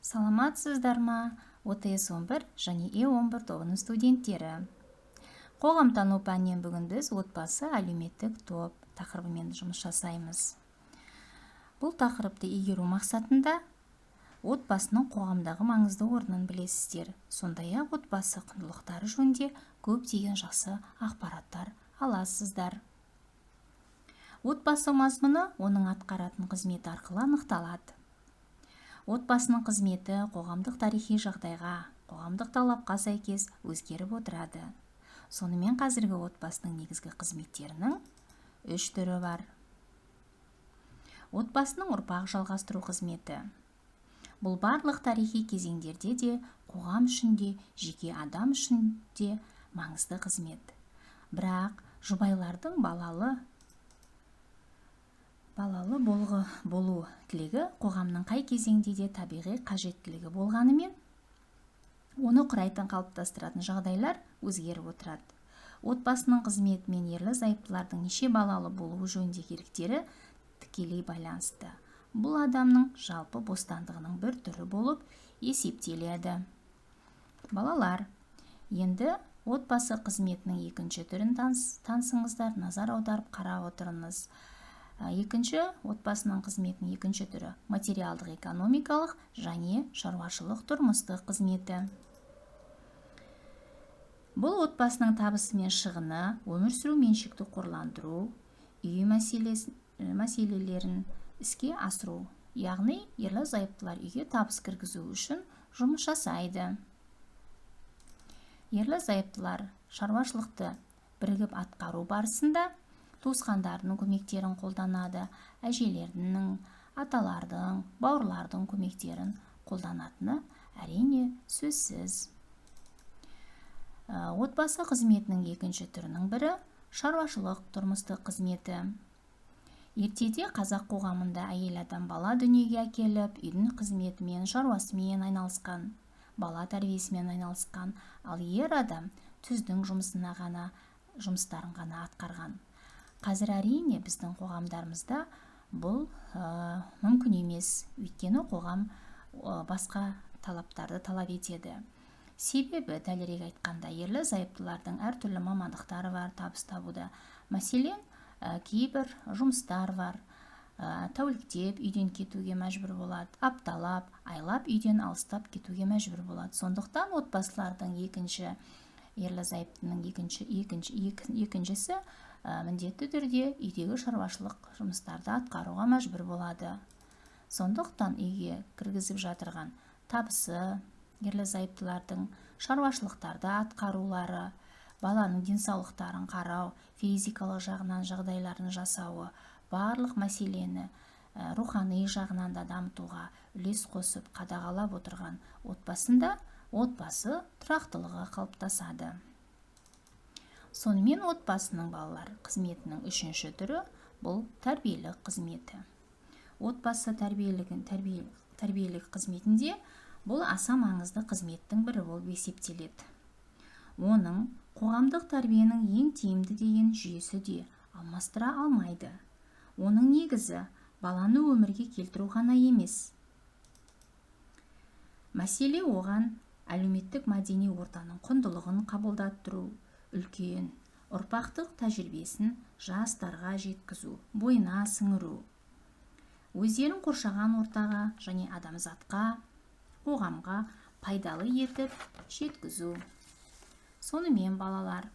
Саламатсыздар ма? ОТС-11 және Е11 тобының студенттері. Қоғамтану пәнінен бүгін біз отбасы әлеуметтік топ тақырыбымен жұмыс жасаймыз. Бұл тақырыпты игеру мақсатында отбасының қоғамдағы маңызды орнын білесіздер. Сондай-ақ отбасы құндылықтары жөнінде көптеген жақсы ақпараттар аласыздар. Отбасы мазмұны оның атқаратын қызметі арқылы анықталады. Отбасының қызметі қоғамдық тарихи жағдайға, қоғамдық талапқа сәйкес өзгеріп отырады. Сонымен қазіргі отбасының негізгі қызметтерінің 3 түрі бар. Отбасының ұрпақ жалғастыру қызметі. Бұл барлық тарихи кезеңдерде де, қоғам үшін де, жеке адам үшін де маңызды қызмет. Бірақ жұбайлардың балалы болу тілегі қоғамның қай кезеңде де табиғи қажеттілігі болғанымен, оны құрайтын қалыптастыратын жағдайлар өзгеріп отырады. Отбасының қызметі мен ерлі-зайыптылардың неше балалы болуы жөніндегі еріктері тікелей байланысты. Бұл адамның жалпы бостандығының бір түрі болып есептеледі. Балалар, енді отбасы қызметінің екінші түрін танысыңыздар, назар аударып қарап отырыңыз. Екінші отбасының қызметінің екінші түрі материалдық экономикалық және шаруашылық тұрмыстық қызметі. Бұл отбасының табысы мен шығыны, өмір сүру меншікті қорландыру, үй мәселелерін іске асыру, яғни ерлі-зайыптылар үйге табыс кіргізу үшін жұмыс жасайды. Ерлі-зайыптылар шаруашылықты бірігіп атқару барысында туысқандарының көмектерін қолданады, әжелердің, аталардың, бауырлардың көмектерін қолданатыны әрине сөзсіз. Отбасы қызметінің екінші түрінің бірі шаруашылық тұрмыстық қызметі. Ертеде қазақ қоғамында әйел адам бала дүниеге әкеліп, үйдің қызметімен, шаруасымен айналысқан, бала тәрбиесімен айналысқан, ал ер адам түздің жұмыстарын ғана атқарған. Қазір әрине біздің қоғамдарымызда бұл мүмкін емес, өйткені қоғам басқа талаптарды талап етеді. Себебі, дәлірек айтқанда, ерлі-зайыптылардың әртүрлі мамандықтары бар табыс табуда. Мәселен, кейбір жұмыстар бар, тәуліктеп үйден кетуге мәжбүр болады, апталап, айлап үйден алыстап кетуге мәжбүр болады. Сондықтан отбасылардың ерлі-зайыптының екіншісі міндетті түрде үйдегі шаруашылық жұмыстарды атқаруға мәжбүр болады. Сондықтан үйге кіргізіп жатырған табысы, ерлі-зайыптылардың шаруашылықтарды атқарулары, баланың денсаулықтарын қарау, физикалық жағынан жағдайларын жасауы, барлық мәселені рухани жағынан да дамытуға үлес қосып қадағалап отырған отбасында отбасы тұрақтылығы қалыптасады. Сонымен отбасының балалар қызметінің үшінші түрі бұл тәрбиелік қызметі. Отбасы тәрбиелік қызметінде бұл аса маңызды қызметтің бірі болып есептеледі. Оның қоғамдық тәрбиенің ең тиімді деген жүйесі де алмастыра алмайды. Оның негізі баланы өмірге келтіру ғана емес. Мәселе оған әлеуметтік мәдени ортаның құндылығын қабылдаттыру, үлкен ұрпақтық тәжірибесін жастарға жеткізу, бойына сіңіру, өздерін қоршаған ортаға және адамзатқа, қоғамға пайдалы етіп жеткізу. Сонымен балалар,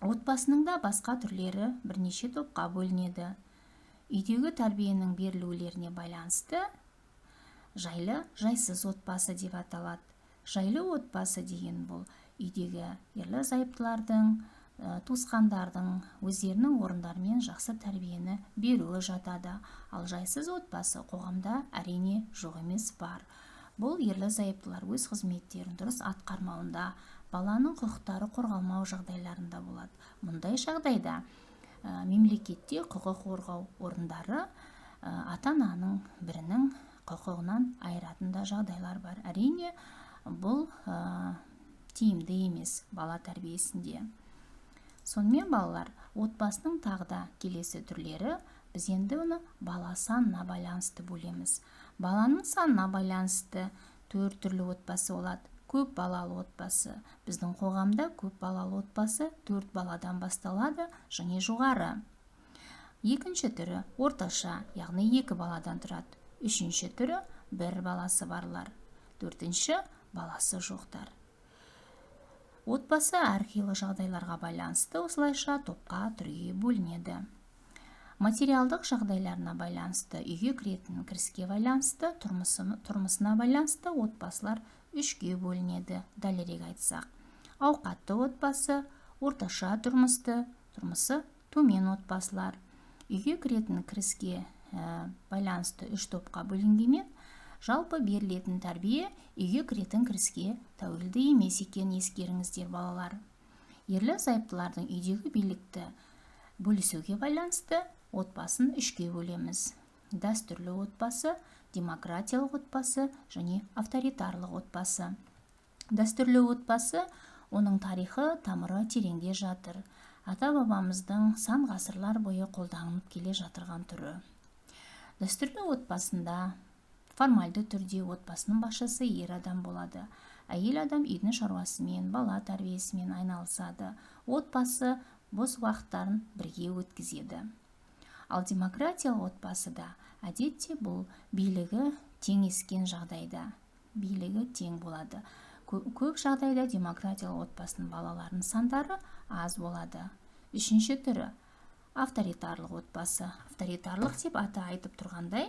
отбасының да басқа түрлері бірнеше топқа бөлінеді. Үйдегі тәрбиенің берілулеріне байланысты жайлы, жайсыз отбасы деп аталады. Жайлы отбасы деген бұл үйдегі ерлі-зайыптылардың, туысқандардың өздерінің орындарымен жақсы тәрбиені беруі жатады. Ал жайсыз отбасы қоғамда әрине жоқ емес бар. Бұл ерлі-зайыптылар өз қызметтерін дұрыс атқармауында, баланың құқықтары қорғалмау жағдайларында болады. Мұндай жағдайда мемлекетте құқық қорғау орындары ата-ананың бірінің құқығынан айыратында жағдайлар бар. Әрине, бұл тиімді емес бала тәрбиесінде. Сонымен балалар, отбасының тағда келесі түрлері, біз енді оны бала санына байланысты бөлеміз. Баланың санына байланысты төрт түрлі отбасы болады. Көп балалы отбасы. Біздің қоғамда көп балалы отбасы 4 баладан басталады және жоғары. Екінші түрі орташа, яғни 2 баладан тұрады. Үшінші түрі 1 баласы барлар. Төртінші баласы жоқтар. Отбасы әрқилы жағдайларға байланысты осылайша топқа түрге бөлінеді. Материалдық жағдайларына байланысты, үйге кіретін кіріске байланысты, тұрмысына байланысты отбасылар 3-ге бөлінеді. Дәлірек айтсақ, ауқатты отбасы, орташа тұрмысы төмен отбасылар. Үйге кіретін кіріске байланысты 3 топқа бөлінгенмен, жалпы берілетін тәрбие үйге кіретін кіріске тәуелді емес екенін ескеріңіздер балалар. Ерлі-зайыптылардың үйдегі билікті бөлісуге байланысты отбасын 3-ге бөлеміз. Дәстүрлі отбасы, демократиялық отбасы және авторитарлық отбасы. Дәстүрлі отбасы, оның тарихы, тамыры тереңде жатыр. Ата-бабамыздың сан ғасырлар бойы қолданылып келе жатырған түрі. Дәстүрлі отбасында формальды түрде отбасының басшысы ер адам болады. Әйел адам үйдің шаруасымен, бала тәрбиесімен айналысады. Отбасы бос уақыттарын бірге өткізеді. Ал демократиялық отбасыда әдетте бұл билігі теңескен жағдайда, билігі тең болады. Көп жағдайда демократиялық отбасының балаларының сандары аз болады. Үшінші түрі авторитарлық отбасы. Авторитарлық деп аты айтып тұрғандай,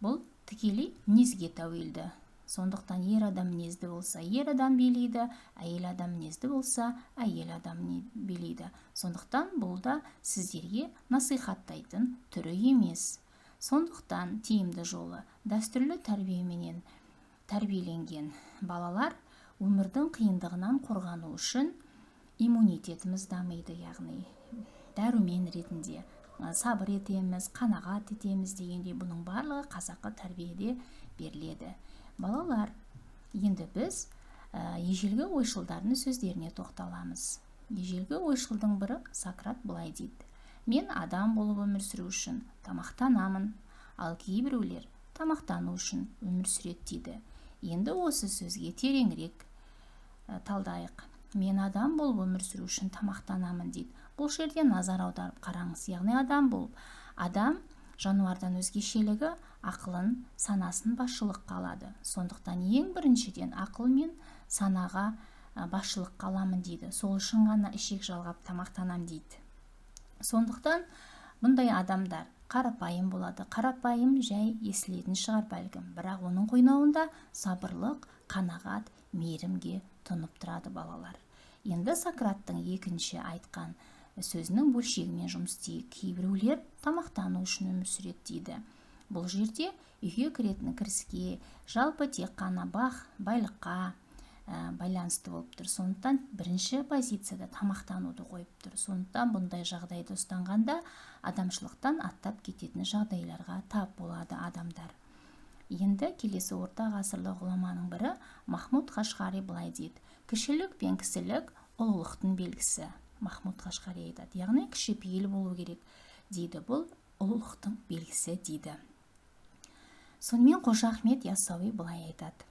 бұл тікелей мінезге тәуелді. Сондықтан ер адам мінезді болса, ер адам билейді, әйел адам мінезді болса, әйел адам билейді. Сондықтан бұл да сіздерге насихаттайтын түрі емес. Сондықтан тиімді жолы дәстүрлі тәрбиеменен тәрбиеленген балалар өмірдің қиындығынан қорғану үшін иммунитетіміз дамиды, яғни дәрумен ретінде сабыр етеміз, қанағат етеміз дегенде бұның барлығы қазақы тәрбиеде беріледі. Балалар, енді біз ежелгі ойшылдардың сөздеріне тоқталамыз. Ежелгі ойшылдың бірі Сократ былай дейді: мен адам болып өмір сүру үшін тамақтанамын, ал кейбіреулер тамақтану үшін өмір сүреді дейді. Енді осы сөзге тереңірек талдайық. Мен адам болып өмір сүру үшін тамақтанамын дейді. Бұл жерде назар аударып қараңыз. Яғни адам болып. Адам жануардан өзгешелігі ақылын, санасын басшылыққа алады. Сондықтан ең біріншіден ақыл мен санаға басшылыққа аламын дейді. Сол үшін ғана ішек жалғап тамақтанам дейді. Сондықтан бұндай адамдар қарапайым болады. Қарапайым жай естілетін шығар бәлкім, бірақ оның қойнауында сабырлық, қанағат, мейірімге тұнып тұрады балалар. Енді Сократтың екінші айтқан сөзінің бөлшегімен жұмыс істейік. Кейбіреулер тамақтану үшін өмір сүреді дейді. Бұл жерде үйге кіретін кіріске жалпы тек қана байлыққа байланысты болып тұр. Сондықтан бірінші позицияда тамақтануды қойып тұр. Сондықтан бұндай жағдайды ұстанғанда адамшылықтан аттап кететін жағдайларға тап болады адамдар. Енді келесі орта ғасырлық ғұламаның бірі Махмуд Қашғари былай дейді: кішілік пен кісілік ұлылықтың белгісі. Махмуд Қашғари айтады, яғни кішіпейіл болу керек дейді. Бұл ұлылықтың белгісі дейді. Сонымен Қожа Ахмет Яссауи былай айтады: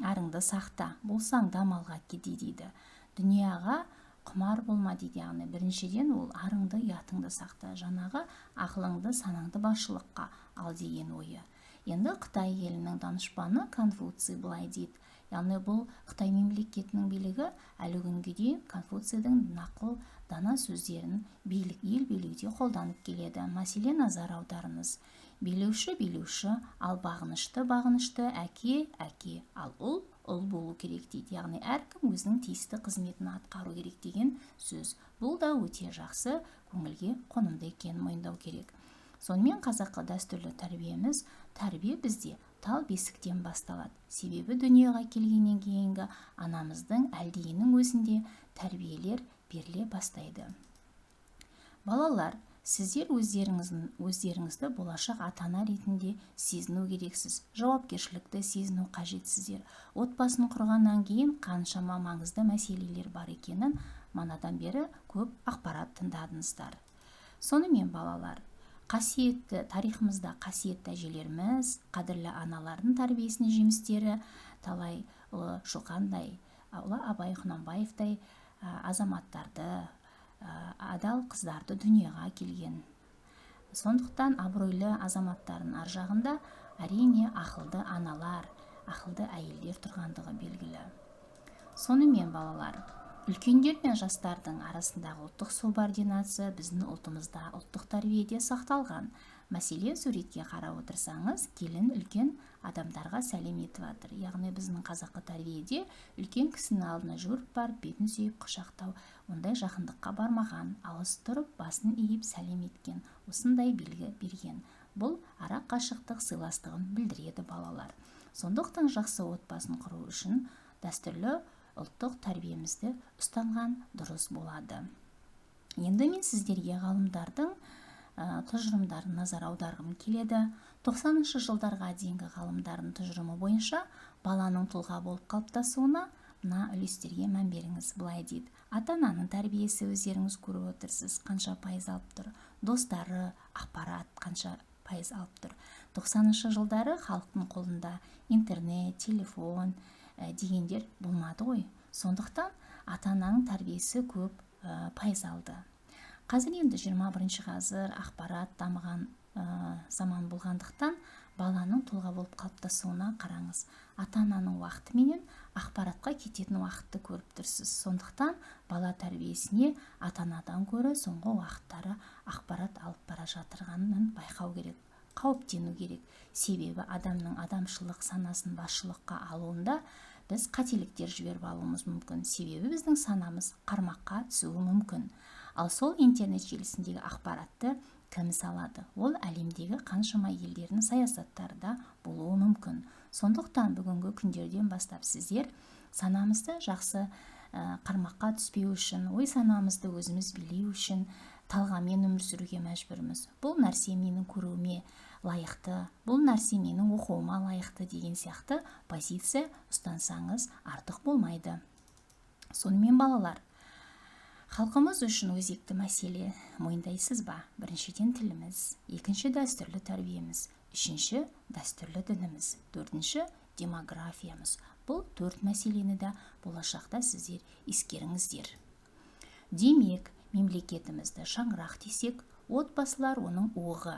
арыңды сақта, болсаң да малға кеде дейді. Дүнияға құмар болма дейді. Яғни біріншіден ол арыңды, ұятыңды сақта, жаңағы ақылыңды, санаңды басшылыққа ал деген ойы. Енді Қытай елінің данышпаны Конфуций былай дейді. Яғни бұл Қытай мемлекетінің билігі әлі күнге дейін Конфуцийдің нақыл, дана сөздерін ел билеуде қолданып келеді. Мәселен, назар аударыңыз. Билеуші, ал бағынышты, әке, ал ұл болу керек дейді. Яғни әркім өзінің тиісті қызметін атқару керек деген сөз. Бұл да өте жақсы, көңілге қонымды екенін мойындау керек. Сонымен қазақы дәстүрлі тәрбие бізде тал бесіктен басталады. Себебі дүниеға келгеннен кейінгі анамыздың әлдейінің өзінде тәрбиелер беріле бастайды. Балалар, сіздер өздеріңізді болашақ ата-ана ретінде сезіну керексіз. Жауапкершілікті сезіну қажетсіздер. Отбасын құрғаннан кейін қаншама маңызды мәселелер бар екенін манадан бері көп ақпарат тыңдадыңыздар. Сонымен балалар, тарихымызда қасиетті әжелеріміз, қадірлі аналардың тәрбиесінің жемістері талай ұлы Шоқандай, ұлы Абай Құнанбаевтай азаматтарды, адал қыздарды дүниеға келген. Сондықтан абыройлы азаматтардың ар жағында әрине ақылды аналар, ақылды әйелдер тұрғандығы белгілі. Сонымен балалар, үлкендер мен жастардың арасындағы ұлттық субординация біздің ұлтымызда ұлттық тәрбиеде сақталған. Мәселен, суретке қарап отырсаңыз, келін үлкен адамдарға сәлем етіп жатыр. Яғни біздің қазақы тәрбиеде үлкен кісінің алдына жүгіріп барып, бетін сүйіп құшақтау, ондай жақындыққа бармаған, алыс тұрып, басын иіп сәлем еткен, осындай белгі берген. Бұл ара қашықтық сыйластығын білдіреді балалар. Сондықтан жақсы отбасын құру үшін дәстүрлі ұлттық тәрбиемізді ұстанған дұрыс болады. Енді мен сіздерге ғалымдардың тұжырымдарын назар аударғым келеді. 90-шы жылдарға дейінгі ғалымдардың тұжырымы бойынша баланың тұлға болып қалыптасуына мына үлестерге мән беріңіз. Былай дейді: ата-ананың тәрбиесі, өздеріңіз көріп отырсыз, қанша пайыз алып тұр, достары, ақпарат қанша пайыз алып тұр. 90-шы жылдары халықтың қолында интернет, телефон дегендер болмады ғой. Сондықтан ата-ананың тәрбиесі көп пайыз алды. Қазір енді 21-ші ғасыр, ақпарат дамыған заман болғандықтан баланың тұлға болып қалыптасуына қараңыз. Ата-ананың уақыты менен ақпаратқа кететін уақытты көріп тұрсыз. Сондықтан бала тәрбиесіне ата-анадан гөрі соңғы уақыттары ақпарат алып бара жатырғанын байқау керек, қауіптену керек. Себебі адамның адамшылық санасын басшылыққа алуында біз қателіктер жіберіп алуымыз мүмкін. Себебі біздің санамыз қармаққа түсуі мүмкін. Ал сол интернет желісіндегі ақпаратты кім салады? Ол әлемдегі қаншама елдердің саясаттарда болуы мүмкін. Сондықтан бүгінгі күндерден бастап сіздер санамызды жақсы қармаққа түспеу үшін, ой санамызды өзіміз билеу үшін талғаммен өмір сүруге мәжбүрміз. Бұл нәрсе менің көруіме лайықты, бұл нәрсе менің оқуыма лайықты деген сияқты позиция ұстансаңыз артық болмайды. Сонымен балалар, халқымыз үшін өзекті мәселе мойындайсыз ба? Біріншіден тіліміз, екінші дәстүрлі тәрбиеміз, үшінші дәстүрлі дініміз, төртінші демографиямыз. Бұл 4 мәселені де болашақта сіздер ескеріңіздер. Демек, мемлекетімізді шаңырақ десек, отбасылар оның оғы.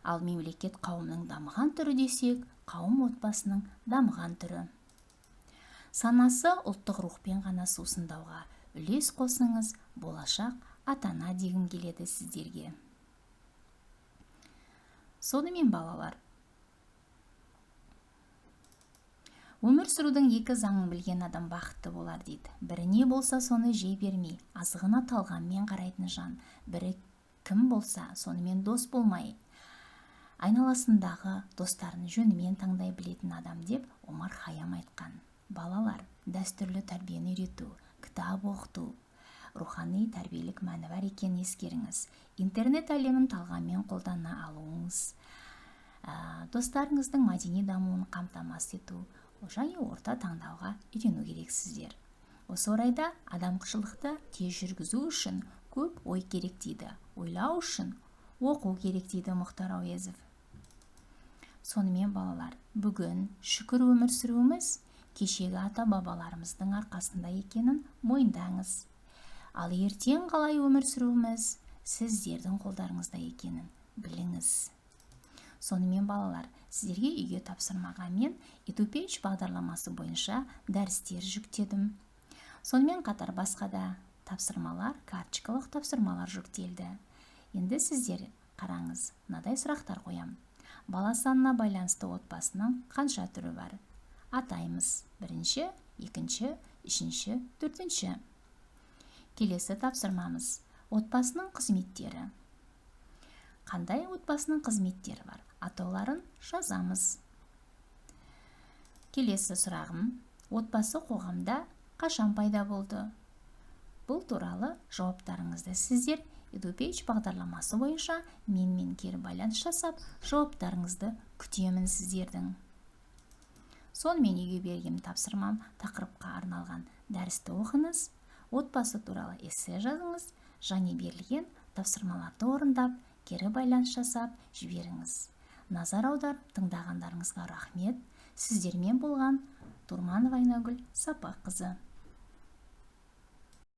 Ал мемлекет қауымның дамыған түрі десек, қауым отбасының дамыған түрі. Санасы ұлттық рухпен ғана сусындауға үлес қосыңыз, болашақ ата-ана дегім келеді сіздерге. Сонымен балалар, өмір сүрудің 2 заңын білген адам бақытты болар дейді. Бірі не болса соны жей бермей, азығына талғаммен қарайтын жан. Бірі кім болса сонымен дос болмай, айналасындағы достарын жөнімен таңдай білетін адам деп Омар Хайям айтқан. Балалар, дәстүрлі тәрбиені үйрету, кітап оқыту, рухани тәрбиелік мәні бар екенін ескеріңіз. Интернет әлемін талғаммен қолдана алуыңыз, достарыңыздың мәдени дамуын қамтамасыз ету, және орта таңдауға үйрену керексіздер. Осы орайда адамшылықты тез жүргізу үшін көп ой керек дейді. Ойлау үшін оқу керек дейді Мұхтар Әуезов. Сонымен балалар, бүгін шүкір өмір сүруіміз кешегі ата-бабаларымыздың арқасында екенін мойындаңыз. Ал ертең қалай өмір сүруіміз сіздердің қолдарыңызда екенін біліңіз. Сонымен балалар, сіздерге үйге тапсырмаға мен EduPage бағдарламасы бойынша дәрістер жүктедім. Сонымен қатар басқа да тапсырмалар, карточкалық тапсырмалар жүктелді. Енді сіздер қараңыз, мынадай сұрақтар қоям. Бала санына байланысты отбасының қанша түрі бар? Атаймыз: 1-ші, 2-ші, 3-ші, 4-ші. Келесі тапсырмамыз: отбасының қызметтері. Қандай отбасының қызметтері бар? Атауларын жазамыз. Келесі сұрағым: отбасы қоғамда қашан пайда болды? Бұл туралы жауаптарыңызды сіздер EduPage бағдарламасы бойынша менімен кері байланыс жасап, жауаптарыңызды күтемін сіздердің. Сонымен үйге берген тапсырмам тақырыпқа арналған дәрісті оқыңыз, отбасы туралы эссе жазыңыз, және берілген тапсырмаларды орындап, кері байланыс жасап жіберіңіз. Назар аударып тыңдағандарыңызға рахмет. Сіздермен болған Турманова Айнагүл Сапаққызы.